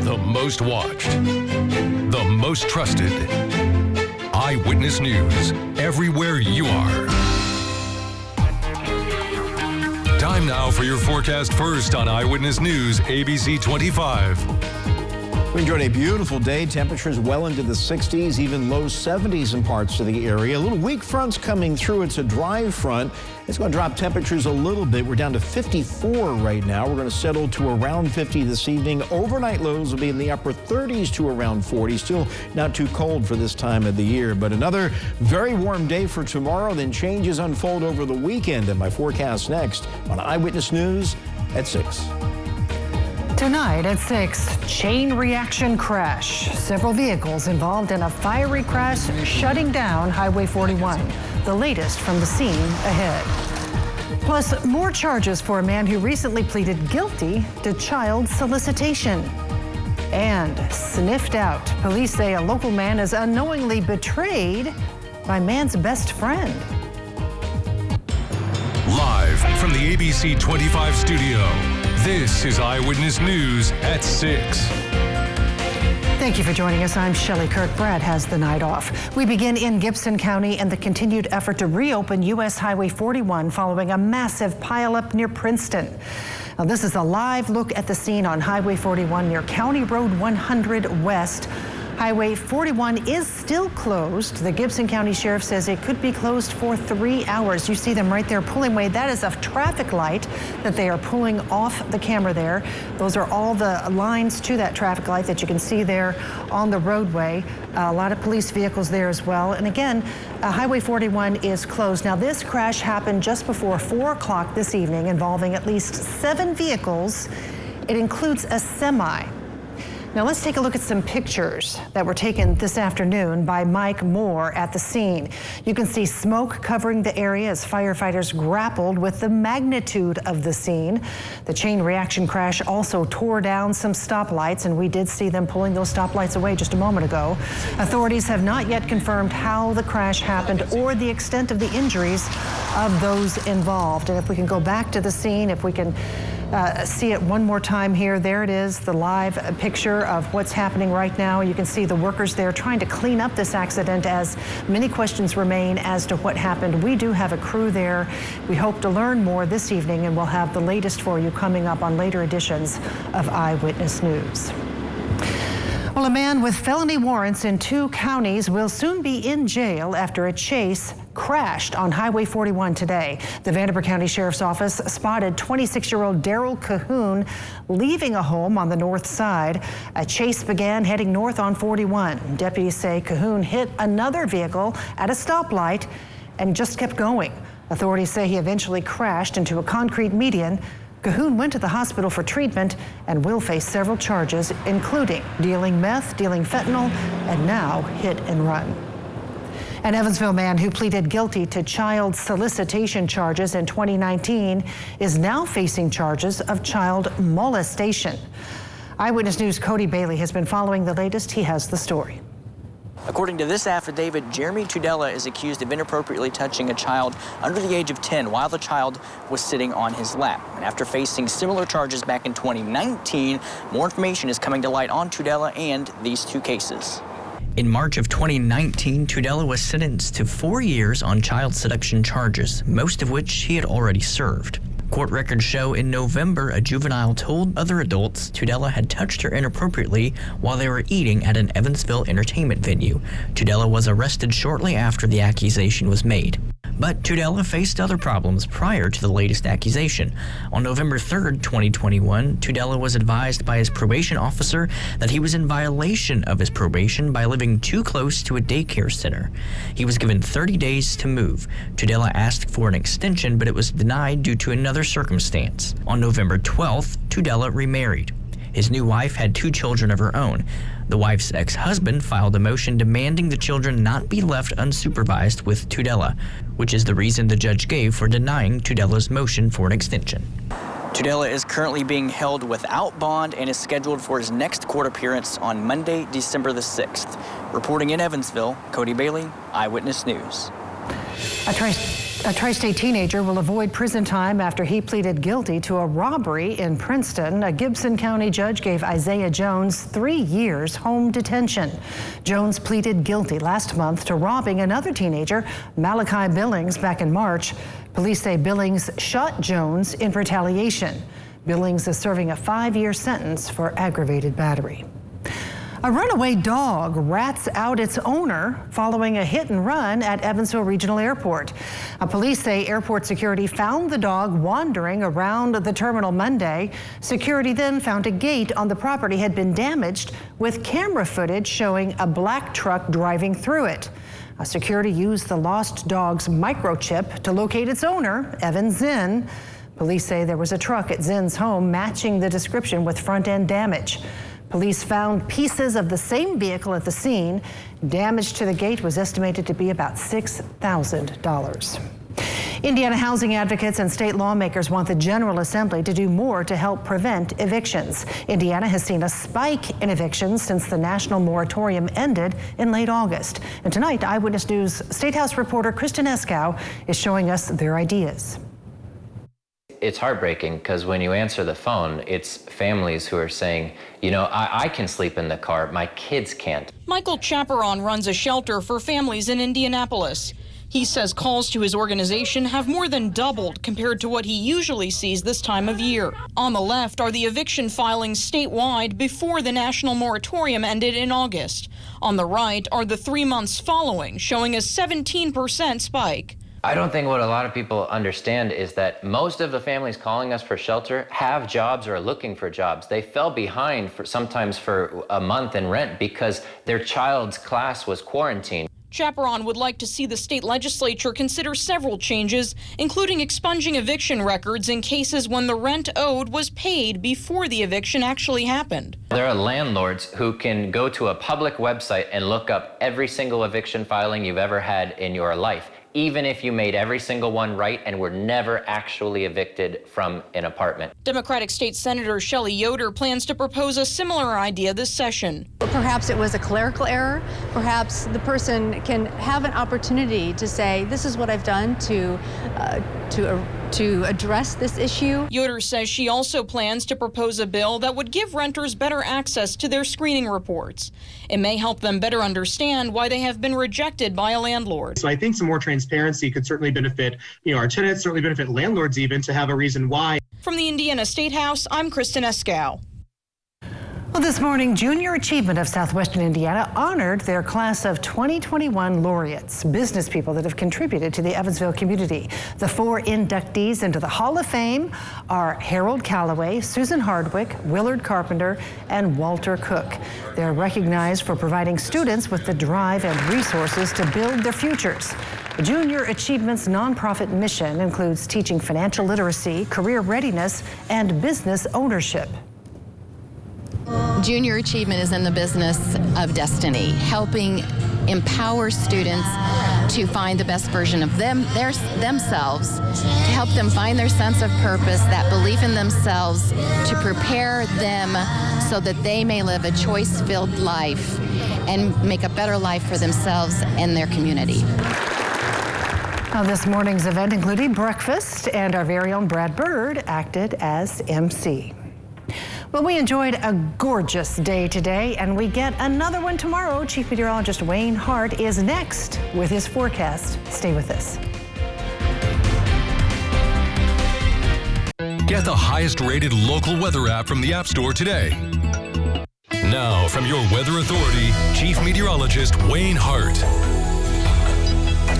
The most watched, the most trusted. Eyewitness News, everywhere you are. Time now for your forecast first on Eyewitness News, ABC 25. We enjoyed a beautiful day. Temperatures well into the 60s, even low 70s in parts of the area. A little weak front's coming through. It's a dry front. It's going to drop temperatures a little bit. We're down to 54 right now. We're going to settle to around 50 this evening. Overnight lows will be in the upper 30s to around 40. Still not too cold for this time of the year, but another very warm day for tomorrow. Then changes unfold over the weekend. And my forecast next on Eyewitness News at 6. Tonight at 6, chain reaction crash. Several vehicles involved in a fiery crash shutting down Highway 41. The latest from the scene ahead. Plus, more charges for a man who recently pleaded guilty to child solicitation. And sniffed out. Police say a local man is unknowingly betrayed by man's best friend. Live from the ABC 25 studio. This is Eyewitness News at 6. Thank you for joining us. I'm Shelley. Kirk. Brad has the night off. We begin in Gibson County and the continued effort to reopen U.S. Highway 41 following a massive pileup near Princeton. Now, this is a live look at the scene on Highway 41 near County Road 100 West. Highway 41 is still closed. The Gibson County Sheriff says it could be closed for 3 hours. You see them right there pulling away. That is a traffic light that they are pulling off the camera there. Those are all the lines to that traffic light that you can see there on the roadway. A lot of police vehicles there as well. And again, Highway 41 is closed. Now, this crash happened just before 4 o'clock this evening, involving at least 7 vehicles. It includes a semi. Now let's take a look at some pictures that were taken this afternoon by Mike Moore at the scene. You can see smoke covering the area as firefighters grappled with the magnitude of the scene. The chain reaction crash also tore down some stoplights, and we did see them pulling those stoplights away just a moment ago. Authorities have not yet confirmed how the crash happened or the extent of the injuries of those involved. And if we can go back to the scene, if we can see it one more time here. There it is, the live picture of what's happening right now. You can see the workers there trying to clean up this accident as many questions remain as to what happened. We do have a crew there. We hope to learn more this evening, and we'll have the latest for you coming up on later editions of Eyewitness News. Well, a man with felony warrants in 2 counties will soon be in jail after a chase crashed on Highway 41 today. The Vanderbilt County Sheriff's Office spotted 26-year-old Daryl Cahoon leaving a home on the north side. A chase began heading north on 41. Deputies say Cahoon hit another vehicle at a stoplight and just kept going. Authorities say he eventually crashed into a concrete median. Cahoon went to the hospital for treatment and will face several charges, including dealing meth, dealing fentanyl, and now hit and run. An Evansville man who pleaded guilty to child solicitation charges in 2019 is now facing charges of child molestation. Eyewitness News' Cody Bailey has been following the latest. He has the story. According to this affidavit, Jeremy Tudela is accused of inappropriately touching a child under the age of 10 while the child was sitting on his lap. And after facing similar charges back in 2019, more information is coming to light on Tudela and these 2 cases. In March of 2019, Tudela was sentenced to 4 years on child seduction charges, most of which he had already served. Court records show in November, a juvenile told other adults Tudela had touched her inappropriately while they were eating at an Evansville entertainment venue. Tudela was arrested shortly after the accusation was made. But Tudela faced other problems prior to the latest accusation. On November 3rd, 2021, Tudela was advised by his probation officer that he was in violation of his probation by living too close to a daycare center. He was given 30 days to move. Tudela asked for an extension, but it was denied due to another circumstance. On November 12th, Tudela remarried. His new wife had 2 children of her own. The wife's ex-husband filed a motion demanding the children not be left unsupervised with Tudela, which is the reason the judge gave for denying Tudela's motion for an extension. Tudela is currently being held without bond and is scheduled for his next court appearance on Monday, December the 6th. Reporting in Evansville, Cody Bailey, Eyewitness News. A trace. A tri-state teenager will avoid prison time after he pleaded guilty to a robbery in Princeton. A Gibson County judge gave Isaiah Jones 3 years home detention. Jones pleaded guilty last month to robbing another teenager, Malachi Billings, back in March. Police say Billings shot Jones in retaliation. Billings is serving a 5-year sentence for aggravated battery. A runaway dog rats out its owner following a hit and run at Evansville Regional Airport. Police say airport security found the dog wandering around the terminal Monday. Security then found a gate on the property had been damaged, with camera footage showing a black truck driving through it. Security used the lost dog's microchip to locate its owner, Evan Zinn. Police say there was a truck at Zinn's home matching the description with front end damage. Police found pieces of the same vehicle at the scene. Damage to the gate was estimated to be about $6,000. Indiana housing advocates and state lawmakers want the General Assembly to do more to help prevent evictions. Indiana has seen a spike in evictions since the national moratorium ended in late August. And tonight, Eyewitness News State House reporter Kristen Eskow is showing us their ideas. It's heartbreaking because when you answer the phone, it's families who are saying, you know, I can sleep in the car, my kids can't. Michael Chaperon runs a shelter for families in Indianapolis. He says calls to his organization have more than doubled compared to what he usually sees this time of year. On the left are the eviction filings statewide before the national moratorium ended in August. On the right are the 3 months following, showing a 17% spike. I don't think what a lot of people understand is that most of the families calling us for shelter have jobs or are looking for jobs. They fell behind sometimes for a month in rent because their child's class was quarantined. Chaperon would like to see the state legislature consider several changes, including expunging eviction records in cases when the rent owed was paid before the eviction actually happened. There are landlords who can go to a public website and look up every single eviction filing you've ever had in your life, even if you made every single one right and were never actually evicted from an apartment. Democratic State Senator Shelley plans to propose a similar idea this session. Perhaps it was a clerical error. Perhaps the person can have an opportunity to say, this is what I've done to address this issue. Yoder says she also plans to propose a bill that would give renters better access to their screening reports. It may help them better understand why they have been rejected by a landlord. So I think some more transparency could certainly benefit, our tenants, certainly benefit landlords even, to have a reason why. From the Indiana State House, I'm Kristen Eskow. Well, this morning, Junior Achievement of Southwestern Indiana honored their class of 2021 laureates, business people that have contributed to the Evansville community. The 4 inductees into the Hall of Fame are Harold Calloway, Susan Hardwick, Willard Carpenter, and Walter Cook. They're recognized for providing students with the drive and resources to build their futures. Junior Achievement's nonprofit mission includes teaching financial literacy, career readiness, and business ownership. Junior Achievement is in the business of destiny, helping empower students to find the best version of themselves, to help them find their sense of purpose, that belief in themselves, to prepare them so that they may live a choice-filled life and make a better life for themselves and their community. This morning's event included breakfast, and our very own Brad Bird acted as MC. Well, we enjoyed a gorgeous day today, and we get another one tomorrow. Chief Meteorologist Wayne Hart is next with his forecast. Stay with us. Get the highest rated local weather app from the App Store today. Now, from your weather authority, Chief Meteorologist Wayne Hart.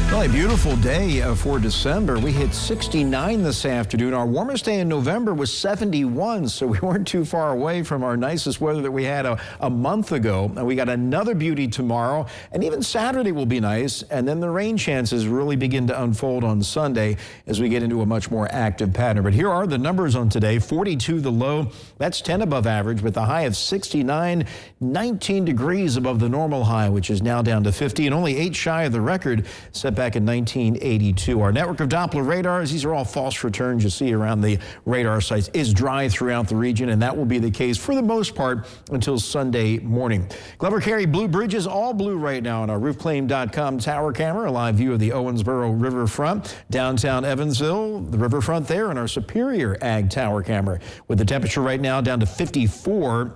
Well, a beautiful day for December. We hit 69 this afternoon. Our warmest day in November was 71, so we weren't too far away from our nicest weather that we had a month ago. And we got another beauty tomorrow, and even Saturday will be nice. And then the rain chances really begin to unfold on Sunday as we get into a much more active pattern. But here are the numbers on today. 42 the low. That's 10 above average, with a high of 69, 19 degrees above the normal high, which is now down to 50, and only 8 shy of the record set back in 1982. Our network of Doppler radars, these are all false returns you see around the radar sites, is dry throughout the region, and that will be the case for the most part until Sunday morning. Glover Carey Blue Bridge is all blue right now on our roofclaim.com tower camera, a live view of the Owensboro riverfront, downtown Evansville, the riverfront there, and our Superior Ag tower camera. With the temperature right now down to 54.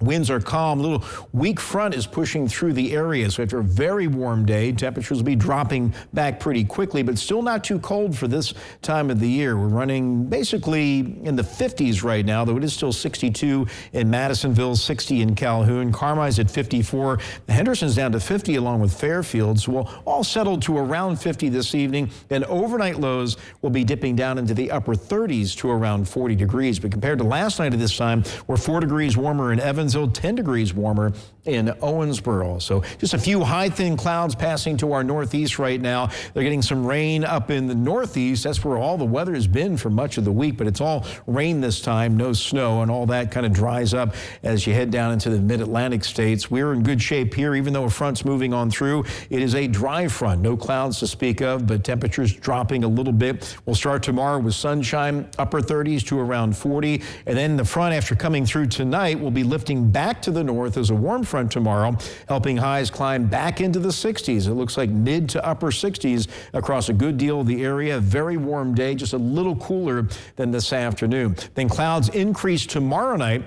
Winds are calm. A little weak front is pushing through the area. So after a very warm day, temperatures will be dropping back pretty quickly, but still not too cold for this time of the year. We're running basically in the 50s right now, though it is still 62 in Madisonville, 60 in Calhoun. Carmi's at 54. Henderson's down to 50 along with Fairfield. So we'll all settle to around 50 this evening. Then overnight lows will be dipping down into the upper 30s to around 40 degrees. But compared to last night at this time, we're 4 degrees warmer in Evansville, 10 degrees warmer in Owensboro. So just a few high thin clouds passing to our northeast right now. They're getting some rain up in the northeast. That's where all the weather has been for much of the week, but it's all rain this time, no snow, and all that kind of dries up as you head down into the mid-Atlantic states. We're in good shape here, even though a front's moving on through. It is a dry front, no clouds to speak of, but temperatures dropping a little bit. We'll start tomorrow with sunshine, upper 30s to around 40, and then the front, after coming through tonight, will be lifting back to the north as a warm front tomorrow, helping highs climb back into the 60s. It looks like mid to upper 60s across a good deal of the area. Very warm day, just a little cooler than this afternoon. Then clouds increase tomorrow night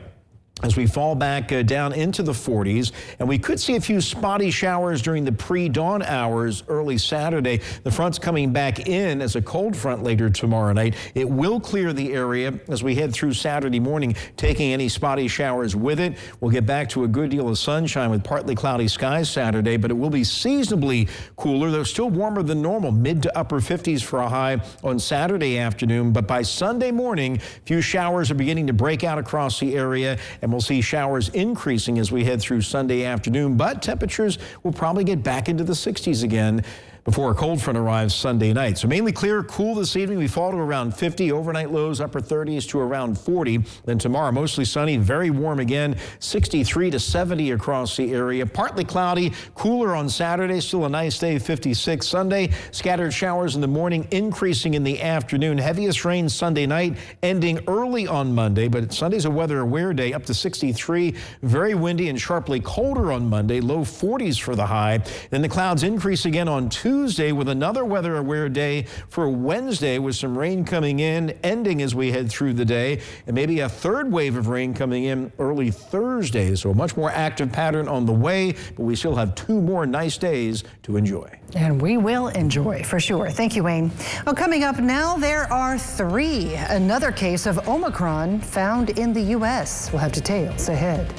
as we fall back down into the 40s, and we could see a few spotty showers during the pre-dawn hours early Saturday. The front's coming back in as a cold front later tomorrow night. It will clear the area as we head through Saturday morning, taking any spotty showers with it. We'll get back to a good deal of sunshine with partly cloudy skies Saturday, but it will be seasonably cooler, though still warmer than normal, mid to upper 50s for a high on Saturday afternoon. But by Sunday morning, a few showers are beginning to break out across the area, and we'll see showers increasing as we head through Sunday afternoon, but temperatures will probably get back into the 60s again before a cold front arrives Sunday night. So mainly clear, cool this evening. We fall to around 50, overnight lows upper 30s to around 40. Then tomorrow, mostly sunny, very warm again, 63 to 70 across the area. Partly cloudy, cooler on Saturday, still a nice day, 56 Sunday. Scattered showers in the morning, increasing in the afternoon. Heaviest rain Sunday night, ending early on Monday, but Sunday's a weather-aware day, up to 63. Very windy and sharply colder on Monday, low 40s for the high. Then the clouds increase again on Tuesday with another weather-aware day for Wednesday with some rain coming in, ending as we head through the day, and maybe a third wave of rain coming in early Thursday. So a much more active pattern on the way, but we still have 2 more nice days to enjoy. And we will enjoy, for sure. Thank you, Wayne. Well, coming up now, there are 3. Another case of Omicron found in the U.S. We'll have details ahead.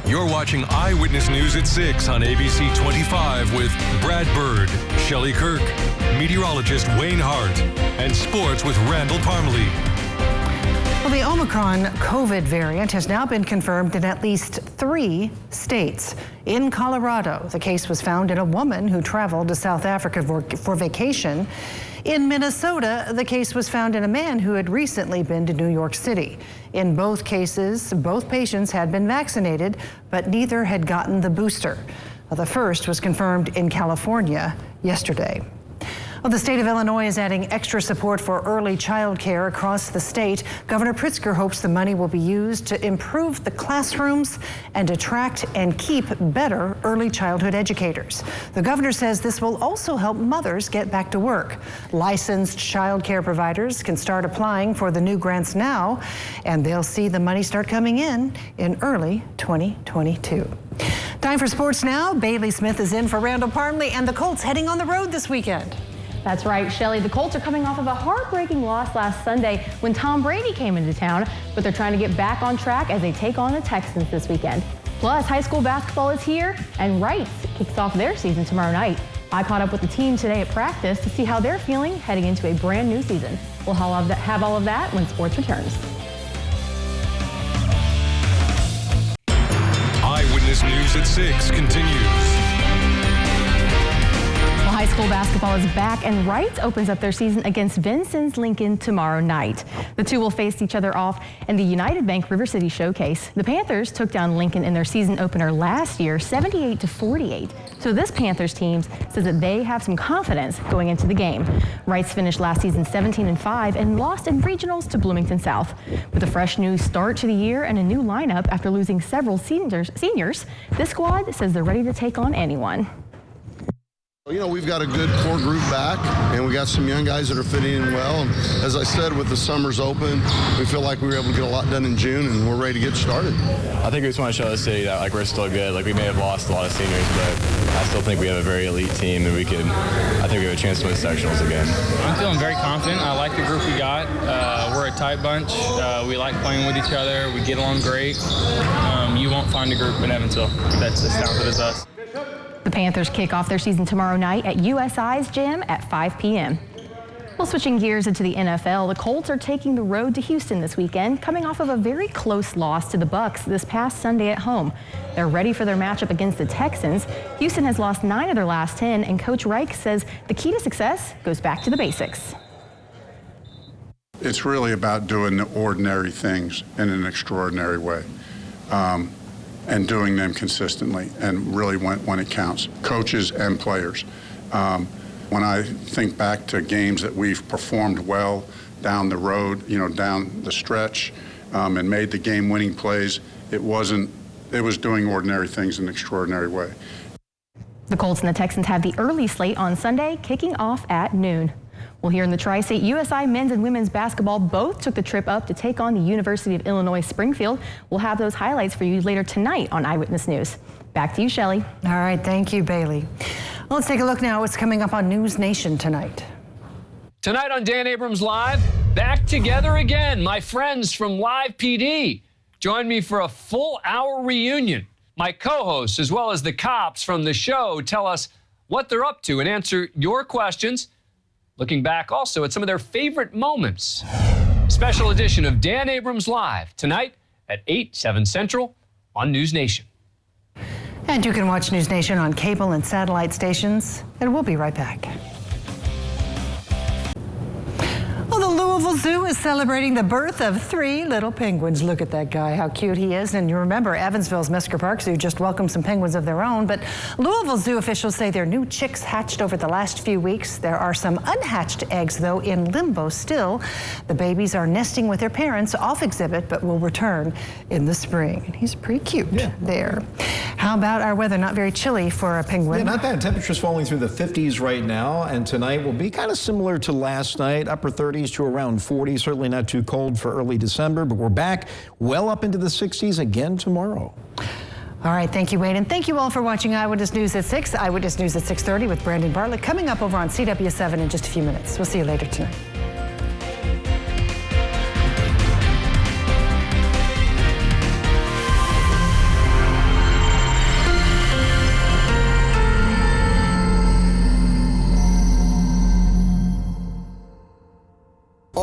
You're watching Eyewitness News at 6 on ABC 25 with Brad Bird, Shelley Kirk, meteorologist Wayne Hart, and sports with Randall Parmalee. Well, the Omicron COVID variant has now been confirmed in at least 3 states. In Colorado, the case was found in a woman who traveled to South Africa for vacation. In Minnesota, the case was found in a man who had recently been to New York City. In both cases, both patients had been vaccinated, but neither had gotten the booster. The first was confirmed in California yesterday. Well, the state of Illinois is adding extra support for early child care across the state. Governor Pritzker hopes the money will be used to improve the classrooms and attract and keep better early childhood educators. The governor says this will also help mothers get back to work. Licensed child care providers can start applying for the new grants now, and they'll see the money start coming in early 2022. Time for sports now. Bailey Smith is in for Randall Parmalee, and the Colts heading on the road this weekend. That's right, Shelley. The Colts are coming off of a heartbreaking loss last Sunday when Tom Brady came into town, but they're trying to get back on track as they take on the Texans this weekend. Plus, high school basketball is here, and Wright kicks off their season tomorrow night. I caught up with the team today at practice to see how they're feeling heading into a brand new season. We'll have all of that when sports returns. Eyewitness News at 6 continues. High school school basketball is back, and Wright opens up their season against Vincennes-Lincoln tomorrow night. The two will face each other off in the United Bank River City Showcase. The Panthers took down Lincoln in their season opener last year, 78-48. So this Panthers team says that they have some confidence going into the game. Wrights finished last season 17-5 and lost in regionals to Bloomington South. With a fresh new start to the year and a new lineup after losing several seniors, this squad says they're ready to take on anyone. You know, we've got a good core group back, and we got some young guys that are fitting in well. And as I said, with the summers open, we feel like we were able to get a lot done in June, and we're ready to get started. I think we just want to show the city that like we're still good. Like we may have lost a lot of seniors, but I still think we have a very elite team, and I think we have a chance to win sectionals again. I'm feeling very confident. I like the group we got. We're a tight bunch. We like playing with each other. We get along great. You won't find a group in Evansville that's as talented as us. The Panthers kick off their season tomorrow night at USI's gym at 5 p.m. Well, switching gears into the NFL, the Colts are taking the road to Houston this weekend, coming off of a very close loss to the Bucs this past Sunday at home. They're ready for their matchup against the Texans. Houston has lost 9 of their last 10, and Coach Reich says the key to success goes back to the basics. It's really about doing the ordinary things in an extraordinary way. And doing them consistently, and really when it counts, coaches and players. When I think back to games that we've performed well down the road, you know, down the stretch, and made the game-winning plays, it was doing ordinary things in an extraordinary way. The Colts and the Texans have the early slate on Sunday, kicking off at noon. Well, here in the Tri-State, USI men's and women's basketball both took the trip up to take on the University of Illinois Springfield. We'll have those highlights for you later tonight on Eyewitness News. Back to you, Shelley. All right, thank you, Bailey. Well, let's take a look now at what's coming up on News Nation tonight. Tonight on Dan Abrams Live, back together again. My friends from Live PD join me for a full-hour reunion. My co-hosts, as well as the cops from the show, tell us what they're up to and answer your questions. Looking back also at some of their favorite moments. Special edition of Dan Abrams Live tonight at 8, 7 Central on News Nation. And you can watch News Nation on cable and satellite stations, and we'll be right back. Well, the Louisville Zoo is celebrating the birth of 3 little penguins. Look at that guy, how cute he is. And you remember, Evansville's Mesker Park Zoo just welcomed some penguins of their own. But Louisville Zoo officials say their new chicks hatched over the last few weeks. There are some unhatched eggs, though, in limbo still. The babies are nesting with their parents off exhibit, but will return in the spring. And he's pretty cute there. How about our weather? Not very chilly for a penguin. Yeah, not bad. Temperatures falling through the 50s right now, and tonight will be kind of similar to last night, upper 30s to around 40. Certainly not too cold for early December, but we're back well up into the 60s again tomorrow. All right, thank you, Wade, and thank you all for watching Eyewitness News at 6, Eyewitness News at 6:30 with Brandon Bartlett coming up over on CW7 in just a few minutes. We'll see you later tonight.